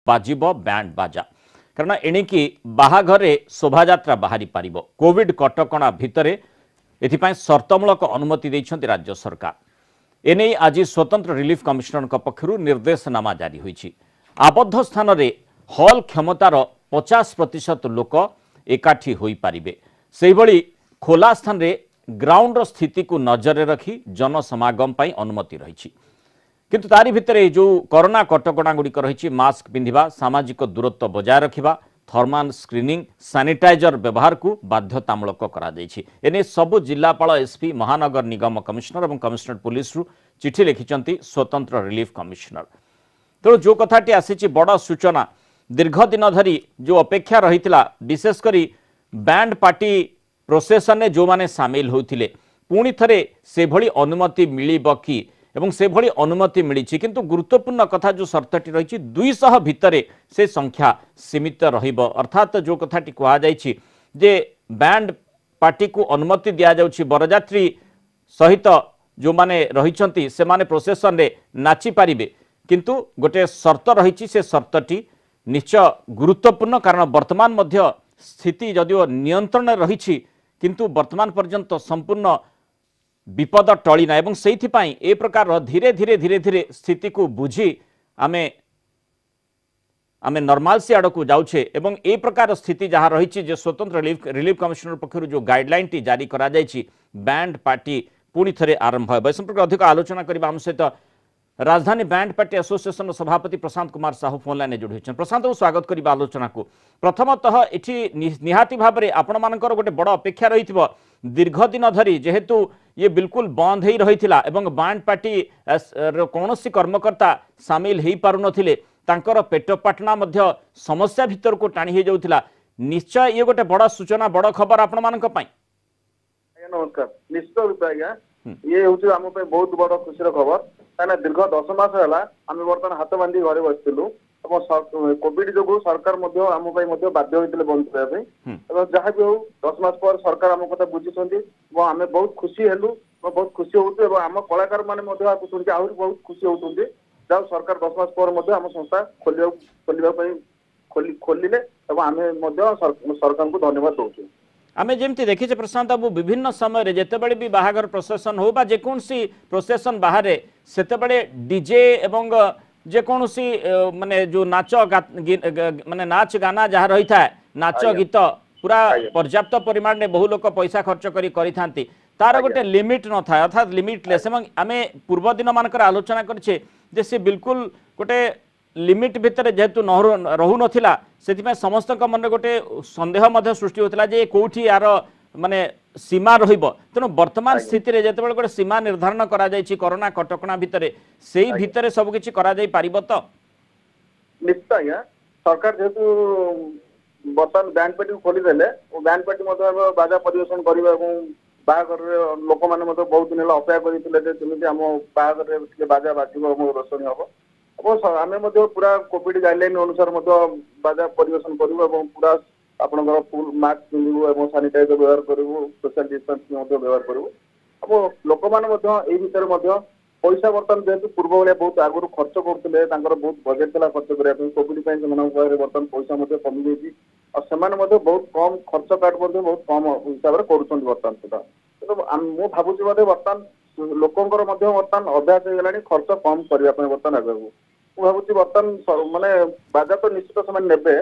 बाजिब band बाजा कारण एणिकी बाहाघरे शोभायात्रा बाहरी पारिब कोविड कटकणा भितरे एथिपाई शर्तमूलक अनुमति देइछन्ति राज्य सरकार एने आज स्वतंत्र रिलीफ कमिशनर पक्षरु निर्देशनामा जारी होईछि आबद्ध स्थान रे हॉल क्षमतार 50% लोक एकाठी होई पारिबे सेहि भली खोला स्थान रे ग्राउंड स्थिति को नजर रखी जनसमागम पाई अनुमति रही किंतु तारी भितरे जो कोरोना कटकणा गुड़िक रही मास्क पिंधिबा सामाजिक दूरत्व बजाय रखिबा थर्माल स्क्रीनिंग सैनिटाइजर व्यवहार को बाध्यतामूलक करा जायछि एने सबु जिलापाल एसपी महानगर निगम कमिशनर और कमिशनरेट पुलिस रु चिठी लिखिचंती स्वतंत्र रिलीफ कमिशनर तेणु जो कथाटी आसी बड़ सूचना दीर्घ दिन धरी जो अपेक्षा रही विशेषकर बैंड पार्टी प्रोसेसन में जो माने सामिल होते पुणी थे से भली अनुमति मिलिब कि एवं से भली अनुमति मिली किंतु गुरुत्वपूर्ण कथा जो शर्तटी रही 200 भितरे से संख्या सीमित रहिब अर्थात जो कथाटी कहुई जे बैंड पार्टी को अनुमति दि जाउछि बरयात्री सहित जो माने रहिछंती से माने प्रोसेसन रे नाची पारिबे किंतु गोटे शर्त रही से शर्तटी निश्चय गुरुत्वपूर्ण कारण वर्तमान मध्य स्थिति जदिओ नियंत्रण रही किंतु वर्तमान पर्यंत संपूर्ण विपद टळिना एवं सेइथिपाई ए प्रकार धीरे धीरे धीरे धीरे स्थिति को बुझी आमे नॉर्मल सी आड़ को जाउछे एवं ए प्रकार स्थिति जहाँ रही जे स्वतंत्र रिलीफ कमिशनर पक्षर जो गाइडलाइन टी जारी करा जायछि बैंड पार्टी पुणी थे आरंभ है संपर्क अधिक आलोचना करबा हम सहित राजधानी बैंड पार्टी एसोसिएशन सभापति प्रशांत कुमार साहू फोन लाइन जोड़ी प्रशांत को स्वागत करबा आलोचना को प्रथमतः एठी निहाती भाव में आपण मानकर गोटे बड़ अपेक्षा रही दीर्घ दिन धरी जेहेतु ये बिल्कुल बंद ही रही एवं बैंड पार्टी कौन कर्मकर्ता सामिल हो पार नथिले तांकर पेट पाटना मध्य समस्या भितर को टाणी हो जाउथिला निश्चय ये गोटे बड़ सूचना बड़ खबर आपण मानक पई नमस्कार निश्चित रूप आज्ञा ये हूँ आम बहुत बड़ खुशी खबर कहीं दीर्घ 10 मास है आम बर्तमान हाथ बांधी घरे बसलु कोविड जो सरकार आम बाध्य होते बंद करने जहाँ भी हो 10 मास पर सरकार आम कथा बुझी आम बहुत खुशी हेलु बहुत खुशी होती आम कलाकार मैंने शुणी आहरी बहुत खुशी होती जहाँ सरकार 10 मास पर आम संस्था खोलिले आम सरकार को धन्यवाद दौर आमे जेमती देखीचे प्रशांत बाबू विभिन्न समय जितेबले भी बाहागर प्रोसेसन हो बा जेकोसी प्रोसेसन बाहर सेतेबले डीजे एवं जेकोसी माने जो नाच माने नाच गाना जहाँ रही था नाच गीत पूरा पर्याप्त परिमाण में बहु लोक पैसा खर्च करी तार गोटे लिमिट न था अर्थात लिमिटलेस आमे पूर्व दिन मानकर आलोचना करछे जे से बिल्कुल गोटे लिमिट भितर जेहेतु रहू नथिला सेतिपय समस्त मन गोटे संदेह मध्य सृष्टि होता जे कोठी यार माने सीमा रहिबो तेणु वर्तमान स्थिति रे जेतेबेले गोटे सीमा निर्धारण करा जायछि कोरोना कटकणा भितर सेही भितर सब किछि करा जाय पारिबो तो निश्चित आज्ञा सरकार जेहेतु बर्तमान बैंड पार्टी खोली देले बैंड पार्टी मध्य बाजा परिवेशन करबा एवं बाहागर लोक मैंने बहुत दिन अपेक्षा करते आम बाहागर बाजा बाजिब रोशनी हम आम पूरा कोविड गाइडलाइन अनुसार बाजा परिवेशन करूँ पूरा आपंकर फुल मास्क पिंधु और सानिटाइजर व्यवहार करूँ सोशल डिस्टेंसिंग व्यवहार करूँ अब लोक मैंने पैसा बर्तमान जेहेतु पूर्व भाया बहुत आगुरी खर्च करते बहुत बजेट था खर्च करने कोविड बर्तमान पैसा कमी जाइए और से बहुत कम खर्च कार्ड बहुत कम हिसाब से करुँच बर्तमान सुधा मुझे भावुँ बर्तमान लोकंर बर्तमान अभ्यास हो गला खर्च कम करने बर्तमान आगे मुझे बर्तमान माने बाजा तो निश्चित से नेबे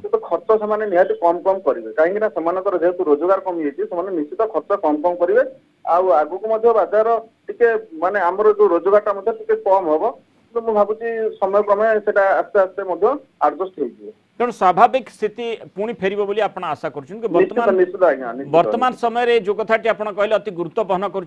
तो खर्च से निहाती कम कम करेंगे कहीं जेहेतु रोजगार कमी जाइए निश्चित खर्च कम कम करेंगे आगू बाजार टिके माने आमर जो रोजगार टिके कम हम तो मुझे भावुँ समय क्रमे से आस्ते आस्ते आडजस्ट हो तेणु स्वाभाविक स्थिति पुणी फेर बोली आप आशा कर वर्तमान समय जो कथाटी आप कहले अति गुरुत्व बहन कर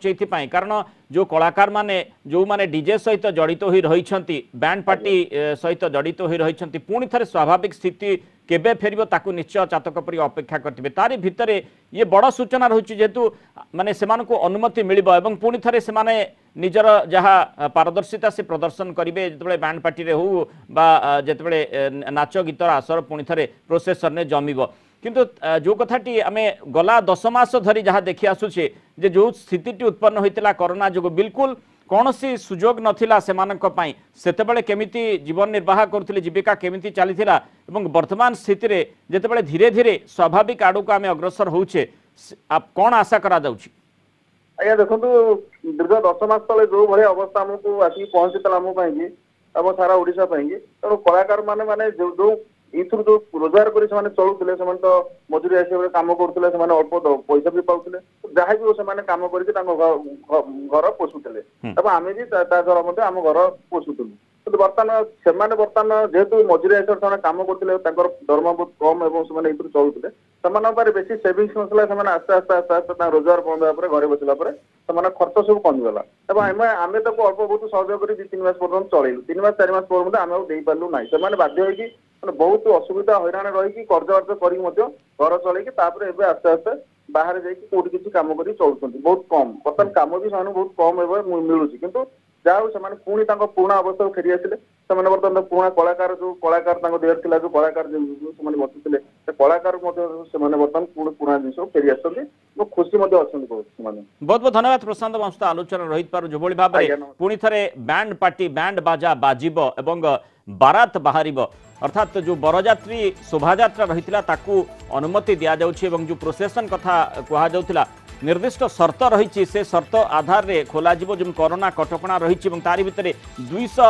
कारण जो कलाकार माने जो माने डीजे सहित जड़ित हो रही बैंड पार्टी सहित जड़ित हो रही पुणी थे स्वाभाविक स्थिति केबे फेरिबो ताकू निश्चय चातक परि अपेक्षा करथिबे तारी भितरे ये बड़ सूचना रही जेहेतु माने सेमानकु अनुमति मिलिबो एवं पुणी थे से निजर जहाँ पारदर्शिता से प्रदर्शन करेंगे जिते बैंड पार्टी रे हो बा जिते नाच गीतर आसर पुणी थे प्रोसेसन में जमीब किंतु जो कथाटी आम गला 10 मास धरी जहाँ देखी आसुचे जो स्थिति उत्पन्न होता कोरोना जो बिल्कुल कौनसी सुजोग नथिला सेमानक पई सेतेबेले केमिति जीवन निर्वाह करथिले जीविका केमिति चलीथिला एवं वर्तमान स्थिति रे जेतेबेले धीरे धीरे स्वाभाविक आड़ू को आम अग्रसर होउछे आप कौन आशा करा जाउछि? आज्ञा देखो दीर्घ 10 मास तले जो भाई अवस्था आमको आसिक पहुंचीला आम आम सारा ओडिशा तेणु कलाकार माने माने जो इथुर जो रोजगार कर चलुले तो मजूरी हिसाब से कम करुले अल्प पैसा भी पाते जहाँ भी से कम कर पोषुले आम भी द्वारा आम घर पोषुलु कि बर्तमान से बर्तमान जेहेतु मजूरी हिसाब से कम करते दरमा बहुत कम और चलुले से बेसी सेविंग्स नसला आस्ते आस्ते आस्ते आस्ते रोजगार बंद होगा घरे बसला खर्च सब कमीगला आम अल्प बहुत सहयोग कर 2-3 मास पर्यटन चलू 3 मास 4 मास पर आम दे पार्लु ना से बाध्य हो बहुत असुविधा हैरान रही कर्ज वर्ज कर घर चल आस्ते आस्ते बाहर जाकि किसी कम कर चलुँच बहुत कम बर्तमान कम भी से बहुत कम मिलूँ कितु जहाँ से पुणी पुराणा अवस्था फेरी आसिले बर्तमान पुराणा कलाकार जो कलाकार देहर था जो कलाकार बसुले कलाकार बर्तमान पुराणा जिन फेरी आसती खुशी बहुत बहुत धन्यवाद प्रशांत बाबू सहित आलोचना रही पार जो भाव में पुणी थे बैंड पार्टी बैंड बाजा बाजिब एवं बारात बाहर अर्थात जो बरजात्री शोभायात्रा रही अनुमति दि जाऊँगी जो प्रोसेसन कथा कहुला निर्दिष्ट शर्त रही से शर्त आधार रे खोल जो कोरोना कटकणा रही तारी भितर 200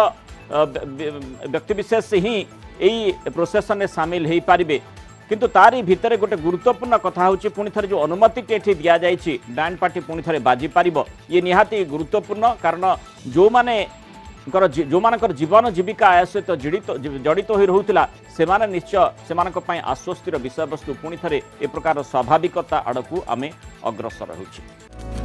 व्यक्तिविशेष ही यही प्रोसेसन में सामिल हो पारे किंतु तारी भितर गोटे गुरुत्वपूर्ण कथा होची पुणी थे जो अनुमति दि जाइए बैंड पार्टी पुणी थे बाजी पार ये निहाती गुरुत्वपूर्ण कारण जो माने जो मानकर जीवन जीविका आय सहित जड़ित हो रहा से निश्चय से आश्वस्तिर विषय वस्तु पुणी थे ए प्रकार स्वाभाविकता आड़ को आम अग्रसर होछि।